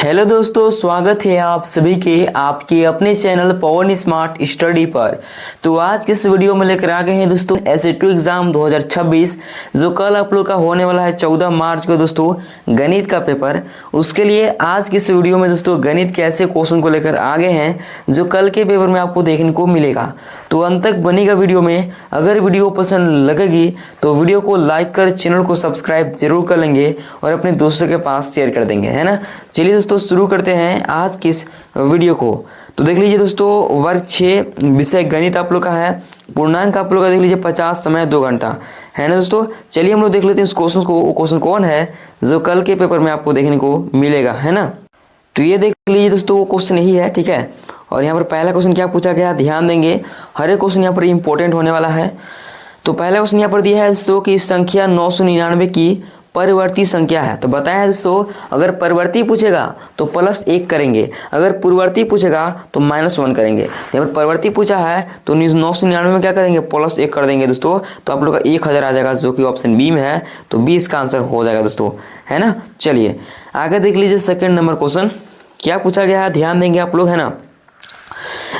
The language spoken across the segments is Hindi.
हेलो दोस्तों, स्वागत है आप सभी के आपके अपने चैनल पवन स्मार्ट स्टडी पर। तो आज के इस वीडियो में लेकर आ गए हैं दोस्तों एसए2 एग्जाम 2026 जो कल आप लोग का होने वाला है 14 मार्च को दोस्तों गणित का पेपर। उसके लिए आज की इस वीडियो में दोस्तों गणित के ऐसे क्वेश्चन को लेकर आ गए हैं जो कल के पेपर में आपको देखने को मिलेगा। तो अंत तक बनेगा वीडियो में। अगर वीडियो पसंद लगेगी तो वीडियो को लाइक कर चैनल को सब्सक्राइब जरूर कर लेंगे और अपने दोस्तों के पास शेयर कर देंगे, है ना। चलिए दोस्तों शुरू करते हैं आज की इस वीडियो को। तो देख लीजिए दोस्तों वर्ग 6 विषय गणित आप लोग का है। पूर्णांक आप लोग का देख लीजिए 50, समय 2 घंटा, है ना दोस्तों। चलिए हम लोग देख लेते हैं इस क्वेश्चन को। वो क्वेश्चन कौन है जो कल के पेपर में आपको देखने को मिलेगा, है ना। तो ये देख लीजिए दोस्तों वो क्वेश्चन यही है, ठीक है। और यहाँ पर पहला क्वेश्चन क्या पूछा गया, ध्यान देंगे हर एक क्वेश्चन यहाँ पर इंपॉर्टेंट होने वाला है। तो पहला क्वेश्चन यहाँ पर दिया है दोस्तों कि संख्या 999 की परिवर्ती संख्या है। तो बताया है दोस्तों अगर परिवर्ती पूछेगा तो +1 करेंगे, अगर पूर्ववर्ती पूछेगा तो -1 करेंगे। यहाँ पर परिवर्ती पूछा है तो 999 में क्या करेंगे, +1 कर देंगे दोस्तों। तो आप लोग का 1000 आ जाएगा जो कि ऑप्शन बी में है। तो 20 का आंसर हो जाएगा दोस्तों, है ना। चलिए आगे देख लीजिए सेकेंड नंबर क्वेश्चन क्या पूछा गया है, ध्यान देंगे आप लोग, है ना।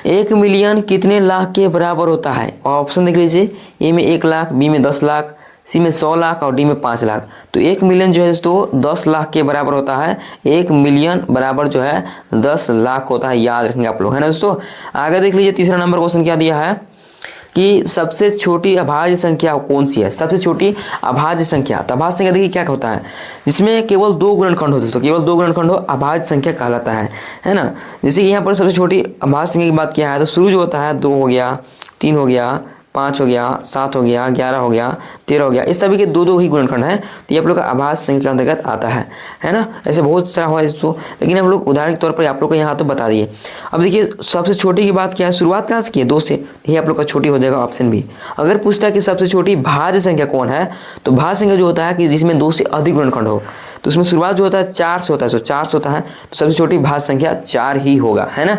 1 मिलियन कितने लाख के बराबर होता है। ऑप्शन देख लीजिए, ए में 1 लाख, बी में 10 लाख, सी में 100 लाख और डी में 5 लाख। तो 1 मिलियन जो है दोस्तों 10 लाख के बराबर होता है। 1 मिलियन बराबर जो है 10 लाख होता है, याद रखेंगे आप लोग, है ना दोस्तों। आगे देख लीजिए तीसरा नंबर क्वेश्चन क्या दिया है कि सबसे छोटी अभाज्य संख्या कौन सी है। सबसे छोटी अभाज्य संख्या, तो अभाज्य संख्या देखिए क्या होता है जिसमें केवल 2 गुणनखंड हो दोस्तों, केवल 2 गुणनखंड हो अभाज्य संख्या कहलाता है ना। जैसे कि यहाँ पर सबसे छोटी अभाज्य संख्या की बात किया है तो शुरू जो होता है 2 हो गया, 3 हो गया, 5 हो गया, 7 हो गया, 11 हो गया, 13 हो गया, इस सभी के 2 ही गुणनखंड हैं। तो ये आप लोग का अभाज्य संख्या के अंतर्गत आता है ना। ऐसे बहुत सारा हुआ है दोस्तों, लेकिन हम लोग उदाहरण के तौर पर आप लोग को यहाँ तो बता दिए। अब देखिए सबसे छोटी की बात क्या है, शुरुआत कहाँ से की है, 2 से। ये आप लोग का छोटी हो जाएगा ऑप्शन बी। अगर पूछता है कि सबसे छोटी भाज्य संख्या कौन है, तो भाज्य संख्या जो होता है कि जिसमें 2 से अधिक गुणनखंड हो, तो उसमें शुरुआत जो होता है 4 से होता है। 4 से होता है तो सबसे छोटी भाज्य संख्या 4 ही होगा, है ना।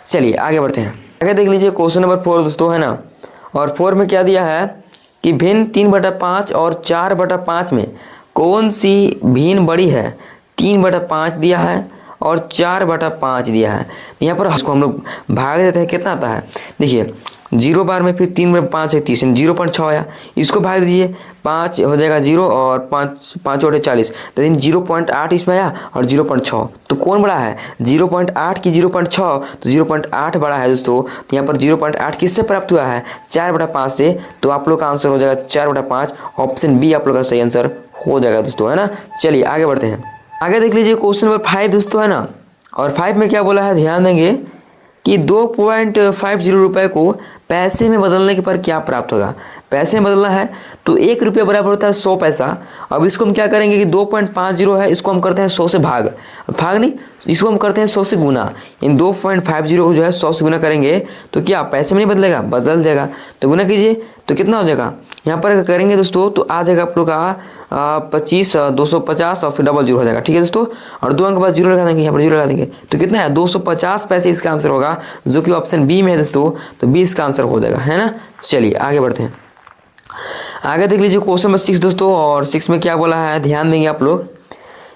चलिए आगे बढ़ते हैं। आगे देख लीजिए क्वेश्चन नंबर 4 दोस्तों, है ना। और 4 में क्या दिया है कि भिन्न 3/5 और 4/5 में कौन सी भिन्न बड़ी है। 3/5 दिया है और 4/5 दिया है। यहाँ पर इसको हम लोग भाग देते हैं, कितना आता है देखिए 0 बार में, फिर 3 में 5 है 30, 0.6 आया। इसको भाग दीजिए, 5 हो जाएगा 0 और 5 और 40, तो 0.8 इसमें आया और 0.6। तो कौन बड़ा है, 0.8 की 0.6, तो 0.8 बड़ा है दोस्तों। तो यहाँ पर 0.8 किससे प्राप्त हुआ है, 4/5 से। तो आप लोग का आंसर हो जाएगा 4/5। ऑप्शन बी आप लोग का सही आंसर हो जाएगा दोस्तों, है ना। चलिए आगे बढ़ते हैं। आगे देख लीजिए क्वेश्चन नंबर 5 दोस्तों, है ना। और 5 में क्या बोला है, ध्यान देंगे कि 2.50 रुपये को पैसे में बदलने के पर क्या प्राप्त होगा। पैसे में बदलना है तो 1 रुपये बराबर होता है 100 पैसा। अब इसको हम क्या करेंगे कि 2.50 है, इसको हम करते हैं 100 से भाग नहीं, इसको हम करते हैं 100 से गुना। इन 2.50 को जो है 100 से गुना करेंगे तो क्या पैसे में नहीं बदलेगा, बदल जाएगा। तो गुना कीजिए तो कितना हो जाएगा, यहाँ पर करेंगे दोस्तों तो आ जाएगा आप लोग का 25, 250 और फिर डबल 0 हो जाएगा, ठीक है दोस्तों। और 2 अंक के बाद 0 लगा देंगे, यहाँ पर 0 लगा देंगे तो कितना है 250 पैसे इसका आंसर होगा, जो कि ऑप्शन बी में है दोस्तों। तो 20 का आंसर हो जाएगा, है ना। चलिए आगे बढ़ते हैं। आगे देख लीजिए क्वेश्चन नंबर 6 दोस्तों। और 6 में क्या बोला है, ध्यान देंगे आप लोग।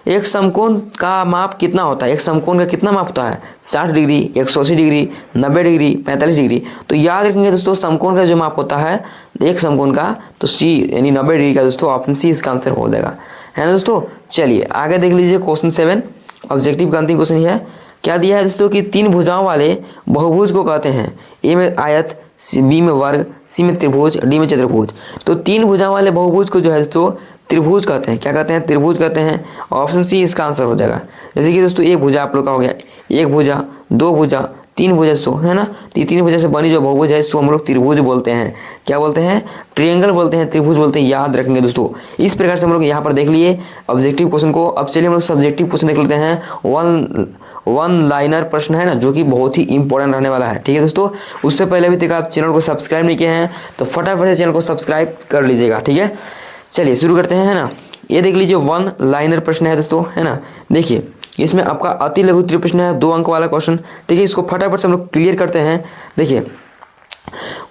एक समकोण का माप कितना होता है। एक समकोण का कितना माप होता है, 60 डिग्री, 180 डिग्री, 90 डिग्री, 45 डिग्री। तो याद रखेंगे दोस्तों समकोण का जो माप होता है एक समकोण का, तो सी यानी 90 डिग्री का दोस्तों। ऑप्शन सी इसका आंसर हो जाएगा, है ना दोस्तों। चलिए आगे देख लीजिए क्वेश्चन 7 ऑब्जेक्टिव का अंतिम क्वेश्चन है। क्या दिया है दोस्तों कि 3 भुजाओं वाले बहुभुज को कहते हैं। ए में आयत, बी में वर्ग, सी में त्रिभुज, डी में चतुर्भुज। तो 3 भुजाओं वाले बहुभुज को जो है दोस्तों त्रिभुज कहते हैं। क्या कहते हैं, त्रिभुज कहते हैं। ऑप्शन सी इसका आंसर हो जाएगा। जैसे कि दोस्तों एक भुजा आप लोग का हो गया, 1 भुजा, 2 भुजा, 3 भुजा सो, है ना। तो 3 भुजा से बनी जो बहुभुज है इसको हम लोग त्रिभुज बोलते हैं। क्या बोलते हैं, ट्रायंगल बोलते हैं, त्रिभुज बोलते हैं, याद रखेंगे दोस्तों। इस प्रकार से हम लोग यहाँ पर देख लिए ऑब्जेक्टिव क्वेश्चन को। अब चलिए हम लोग सब्जेक्टिव क्वेश्चन देख लेते हैं। वन लाइनर प्रश्न है ना, जो कि बहुत ही इंपॉर्टेंट रहने वाला है, ठीक है दोस्तों। उससे पहले अभी तक आप चैनल को सब्सक्राइब नहीं किए हैं तो फटाफट से चैनल को सब्सक्राइब कर लीजिएगा, ठीक है। चलिए शुरू करते हैं, है ना। ये देख लीजिए 1 लाइनर प्रश्न है दोस्तों, है ना। देखिए इसमें आपका अति लघु त्रिभुज प्रश्न है, 2 अंक वाला क्वेश्चन, ठीक है। इसको फटाफट से हम लोग क्लियर करते हैं। देखिए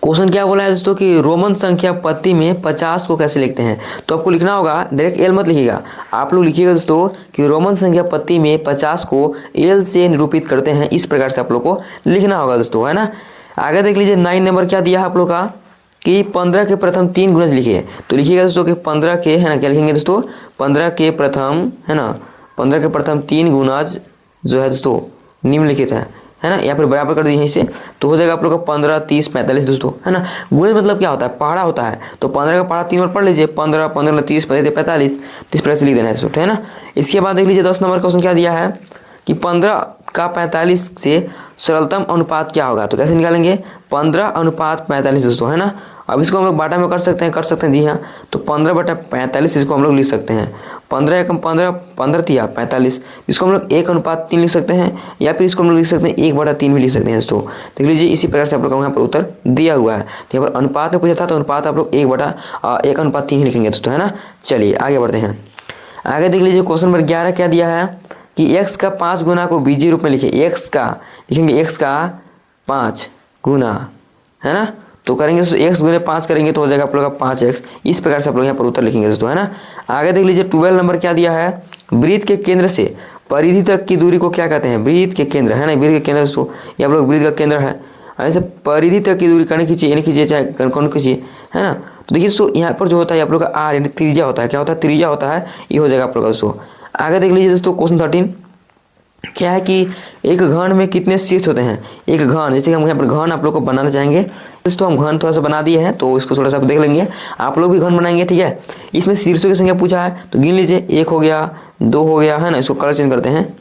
क्वेश्चन क्या बोला है दोस्तों कि रोमन संख्या पत्ती में 50 को कैसे लिखते हैं। तो आपको लिखना होगा, डायरेक्ट एल मत लिखिएगा, आप लोग लिखिएगा दोस्तों कि रोमन संख्या पत्ती में 50 को एल से निरूपित करते हैं। इस प्रकार से आप लोग को लिखना होगा दोस्तों, है ना। आगे देख लीजिए 9 नंबर क्या दिया है आप लोग का कि 15 के प्रथम 3 गुणज लिखिए। तो लिखिएगा दोस्तों कि 15 के, है ना, क्या लिखेंगे दोस्तों, 15 के प्रथम, है ना, 15 के प्रथम 3 गुणज जो है दोस्तों निम्नलिखित है ना, या फिर बराबर कर दिए इसे, तो हो जाएगा आप लोग का 15, 30, 45 दोस्तों, है ना। गुणज मतलब क्या होता है, पहाड़ा होता है। तो 15 का पहाड़ा 3 बार पढ़ लीजिए, 15, 15, 30, 45, 30 प्रकार से लिख देना है दोस्तों, है ना। इसके बाद देख लीजिए 10 नंबर क्वेश्चन क्या दिया है कि 15 का 45 से सरलतम अनुपात क्या होगा। तो कैसे निकालेंगे, 15:45 दोस्तों, है ना। अब इसको हम लोग बाटा में कर सकते हैं जी हाँ। तो 15/45 इसको हम लोग लिख सकते हैं। 15 एकम 15, 15 तिया 45, इसको हम लोग 1:3 लिख सकते हैं, या फिर इसको हम लोग लिख सकते हैं 1/3 भी लिख सकते हैं दोस्तों। देख लीजिए इसी प्रकार से आप लोग का यहाँ पर उत्तर दिया हुआ है। तो यहाँ पर अनुपात में पूछा था, तो अनुपात आप लोग 1:3 ही लिखेंगे दोस्तों, है ना। चलिए आगे बढ़ते हैं। आगे देख लीजिए क्वेश्चन नंबर 11 क्या दिया है कि x का 5 गुना को बीजीय रूप में लिखिए। x का लिखेंगे, x का 5 गुना, है ना। तो करेंगे दोस्तों x गुने 5 करेंगे तो हो जाएगा आप लोग का 5x। इस प्रकार से आप लोग यहाँ पर उत्तर लिखेंगे दोस्तों, है ना। आगे देख लीजिए 12 नंबर क्या दिया है, वृत्त के केंद्र से परिधि तक की दूरी को क्या कहते हैं। वृत्त के केंद्र, है ना, वृत्त के केंद्र दोस्तों ये आप लोग वृत्त का केंद्र है। ऐसे परिधि तक की दूरी करने खींचिए, यानी खींचिए चाहे कौन खींचिए, है ना। तो देखिए दोस्तों यहाँ पर जो होता है आप लोग का आर यानी त्रिज्या होता है। क्या होता है, त्रिज्या होता है। ये हो जाएगा आप लोग का दोस्तों। आगे देख लीजिए दोस्तों क्वेश्चन 13 क्या है कि एक घन में कितने शीर्ष होते हैं। एक घन, जैसे कि हम यहाँ पर घन आप लोग को बनाना चाहेंगे दोस्तों, हम घन थोड़ा सा बना दिए हैं, तो इसको थोड़ा सा देख लेंगे। आप लोग भी घन बनाएंगे, ठीक है। इसमें शीर्षों की संख्या पूछा है, तो गिन लीजिए, 1 हो गया, 2 हो गया, है ना। इसको कलर चेंज करते हैं,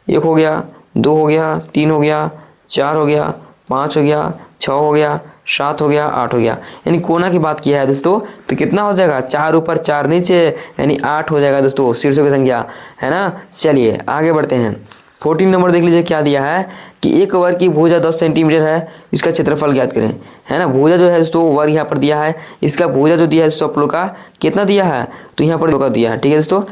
1 हो गया, 2 हो गया, 3 हो गया, 4 हो गया, 5 हो गया, 6 हो गया, 7 हो गया, 8 हो गया। यानी कोना की बात किया है दोस्तों, तो कितना हो जाएगा, 4 ऊपर 4 नीचे, यानी 8 हो जाएगा दोस्तों शीर्षों की संख्या, है ना। चलिए आगे बढ़ते हैं। 14 नंबर देख लीजिए क्या दिया है कि एक वर्ग की भुजा 10 सेंटीमीटर है, इसका क्षेत्रफल ज्ञात करें, है ना। भुजा जो है दोस्तों वर्ग यहाँ पर दिया है, इसका भुजा जो दिया है दोस्तों आप लोग का कितना दिया है, तो यहाँ पर दिया है, ठीक है दोस्तों,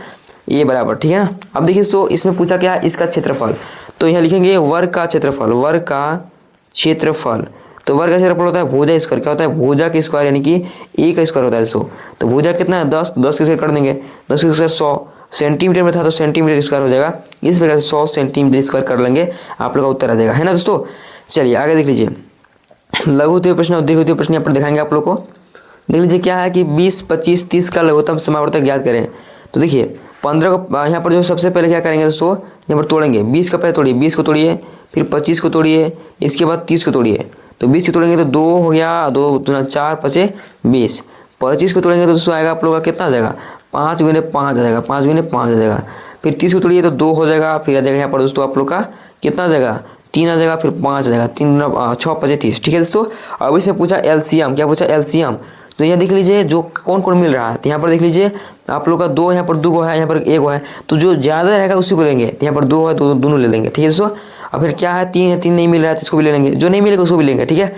ये बराबर, ठीक है ना। अब देखिए दोस्तों इसमें पूछा क्या है, इसका क्षेत्रफल, तो यहाँ लिखेंगे वर्ग का क्षेत्रफल, वर्ग का क्षेत्रफल। तो वर्ग का क्षेत्रफल होता है भुजा स्क्वायर, क्या होता है, भुजा के स्क्वायर यानी कि ए का स्क्वायर होता है दोस्तों। तो भुजा कितना है 10, 10 के स्क्वायर कर देंगे, 10 के स्क्वायर 100, सेंटीमीटर में था तो सेंटीमीटर स्क्वायर हो जाएगा। इस प्रकार से 100 सेंटीमीटर स्क्वायर कर लेंगे, आप लोग का उत्तर आ जाएगा, है ना दोस्तों। चलिए आगे देख लीजिए लघुत्तम प्रश्न और दीर्घित प्रश्न यहाँ पर दिखाएंगे आप लोग को। देख लीजिए क्या है कि 20, 25, 30 का लघुत्तम समावर्तक ज्ञात करें। तो देखिए 15 को यहाँ पर जो सबसे पहले क्या करेंगे दोस्तों, यहाँ पर तोड़ेंगे, 20 का पहले तोड़िए, 20 को तोड़िए, फिर 25 को तोड़िए, इसके बाद 30 को तोड़िए। तो 20 को तोड़ेंगे तो 2 हो गया, 2 दूना 4, 5 20। 25 को तोड़ेंगे तो दोस्तों आएगा आप लोग का कितना आ जाएगा, 5 गुने 5 आ जाएगा, 5 गुने 5 आ जाएगा। फिर 30 को तोड़िए तो 2 हो जाएगा, फिर आ जाएगा यहाँ पर दोस्तों आप लोग का कितना आ जाएगा, 3 आ जाएगा, फिर 5 आ जाएगा, 3 6 5 30, ठीक है दोस्तों। अब इससे पूछा एलसीएम, क्या पूछा एलसीएम। तो यहाँ देख लीजिए जो कौन कौन मिल रहा है, तो यहाँ पर देख लीजिए आप लोग का 2, यहाँ पर 2 है, यहाँ पर 1 है, तो जो ज़्यादा रहेगा उसी को लेंगे। यहाँ पर 2 है, दोनों ले लेंगे, ठीक है दोस्तों। और फिर क्या है 3 है, 3 नहीं मिल रहा है तो इसको भी ले लेंगे, जो नहीं मिलेगा उसको भी लेंगे, ठीक है।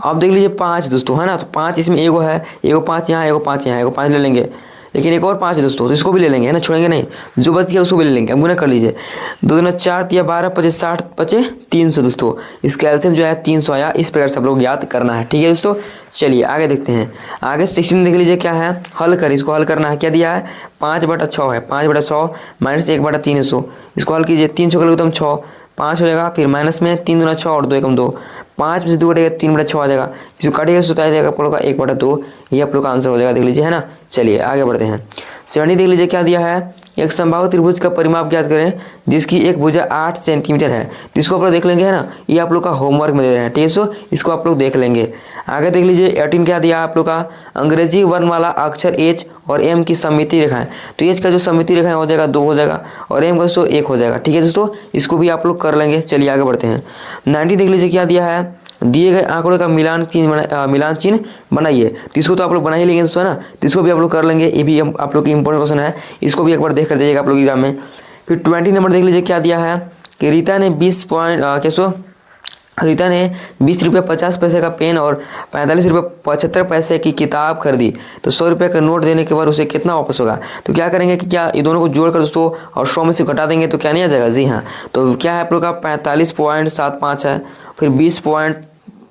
अब देख लीजिए 5 दोस्तों, है ना। तो 5 इसमें 1 है, 1 5 यहाँ, 1 5 यहाँ, 1 5 ले लेंगे, लेकिन एक और 5 है दोस्तों, तो इसको भी ले लेंगे, है ना, छोड़ेंगे नहीं। जो बच गया उसको भी ले लेंगे। अब गुना कर लीजिए, 2 दूना 4 तिया 12, 25 60, 25 300 दोस्तों। इसका एलसीएम जो है 300 आया। इस प्रकार से आप लोग याद करना है, ठीक है दोस्तों। चलिए आगे देखते हैं। आगे 16 देख लीजिए क्या है, हल कर, इसको हल करना है। क्या दिया है, 5/6 है, 5/100 माइनस 1/300। इसको हल कीजिए, 3 6 एकदम 6, 5 हो जाएगा, फिर माइनस में 3 दूना 6 और 2 एकम 2, 5 में से 2 कटेगा 3/6 आ जाएगा। इसको काटिएगा तो आ जाएगा आप लोग का 1/2। ये आप लोग का आंसर हो जाएगा, देख लीजिए, है ना। चलिए आगे बढ़ते हैं। 70 देख लीजिए क्या दिया है, एक समबाहु त्रिभुज का परिमाप ज्ञात करें जिसकी एक भुजा 8 सेंटीमीटर है। इसको आप लोग देख लेंगे, है ना। ये आप लोग का होमवर्क में दे रहे हैं, ठीक है। इसको आप लोग देख लेंगे। आगे देख लीजिए 18 क्या दिया आप लोग का, अंग्रेजी वर्णमाला अक्षर एच और एम की सममिति रेखाएं। तो एच का जो सममिति रेखाएं हो जाएगा 2 हो जाएगा, और एम का दोस्तों 1 हो जाएगा, ठीक है दोस्तों। इसको भी आप लोग कर लेंगे। चलिए आगे बढ़ते हैं। 90 देख लीजिए क्या दिया है, दिए गए आंकड़ों का मिलान चिन्ह बनाइए। तो इसको तो आप लोग बना ही लेंगे दोस्तों, है ना। तो इसको भी आप लोग कर लेंगे। ये भी आप लोग की इंपॉर्टेंट क्वेश्चन है, इसको भी एक बार देख कर जाइएगा आप लोग एग्जाम में। फिर 20 नंबर देख लीजिए क्या दिया है कि रीता ने 20 रुपये 50 पैसे का पेन और 45 रुपये 75 पैसे की किताब खरीदी। तो 100 रुपये का नोट देने के बाद उसे कितना वापस होगा। तो क्या करेंगे कि क्या ये दोनों को जोड़कर दोस्तों और 100 में से घटा देंगे तो क्या नहीं आ जाएगा, जी हाँ। तो क्या है आप लोग का 45.75 है, फिर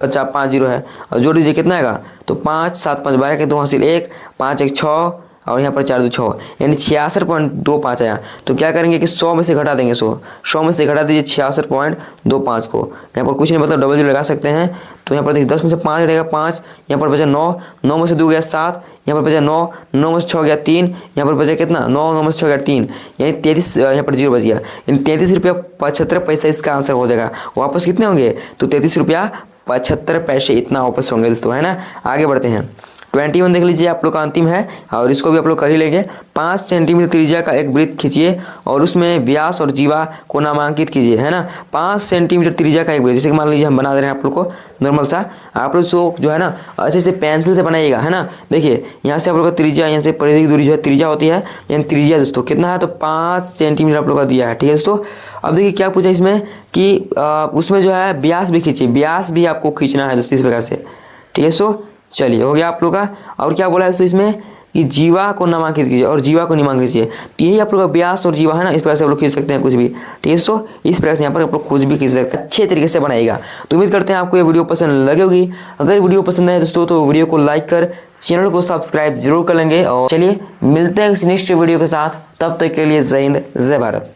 अच्छा 5 जीरो है, और जोड़ दीजिए कितना आएगा, तो 5 7 5 12 के 2 हासिल 1, 5 1 6 और यहाँ पर 4 2 6, यानी 66.25 आया। तो क्या करेंगे कि 100 में से घटा देंगे, 100 में से घटा दीजिए 66.25 को। यहाँ पर कुछ नहीं मतलब डबल जीरो लगा सकते हैं। तो यहाँ पर देखिए 10 में से 5 रहेगा 5, यहाँ पर बचा 9, 9 में से 2 गया 7, यहाँ पर बचा 9, 9 में से 6 गया 3, यहाँ पर बचा कितना 9, 9 में से 6 गया 3, यानी 33, यहाँ पर जीरो बच गया, यानी 33 रुपया 75 पैसा इसका आंसर हो जाएगा। वापस कितने होंगे, तो 33 रुपया 75 पैसे इतना वापस होंगे दोस्तों, है ना। आगे बढ़ते हैं 21 देख लीजिए आप लोग का अंतिम है, और इसको भी आप लोग कर ही लेंगे। 5 सेंटीमीटर त्रिज्या का एक वृत्त खींचिए और उसमें व्यास और जीवा को नामांकित कीजिए, है ना। 5 सेंटीमीटर त्रिज्या का एक वृत्त, जैसे कि मान लीजिए हम बना दे रहे हैं आप लोग को नॉर्मल सा, आप लोग सो जो है ना अच्छे से पेंसिल से बनाइएगा, है ना। देखिए यहाँ से आप लोग का त्रिज्या, यहाँ से परिधि की दूरी जो है त्रिज्या होती है, यानी त्रिज्या दोस्तों कितना है, तो 5 सेंटीमीटर आप लोग का दिया है, ठीक है दोस्तों। अब देखिए क्या पूछा इसमें कि उसमें जो है व्यास भी खींचिए, व्यास भी आपको खींचना है दोस्तों इस प्रकार से, ठीक है दोस्तों। चलिए हो गया आप लोग का। और क्या बोला है दोस्तों इसमें कि जीवा को नामांकित कीजिए और जीवा को नामांकित कीजिए, तो यही आप लोग का व्यास और जीवा है ना, इस प्रकार से आप लोग खींच सकते हैं कुछ भी, ठीक है दोस्तों। इस प्रकार से यहाँ पर आप लोग कुछ भी खींच सकते हैं, अच्छे तरीके से बनाएगा। तो उम्मीद करते हैं आपको ये वीडियो पसंद लगी होगी। अगर वीडियो पसंद आए दोस्तों तो वीडियो को लाइक कर चैनल को सब्सक्राइब जरूर कर लेंगे। और चलिए मिलते हैं नेक्स्ट वीडियो के साथ, तब तक के लिए जय हिंद जय भारत।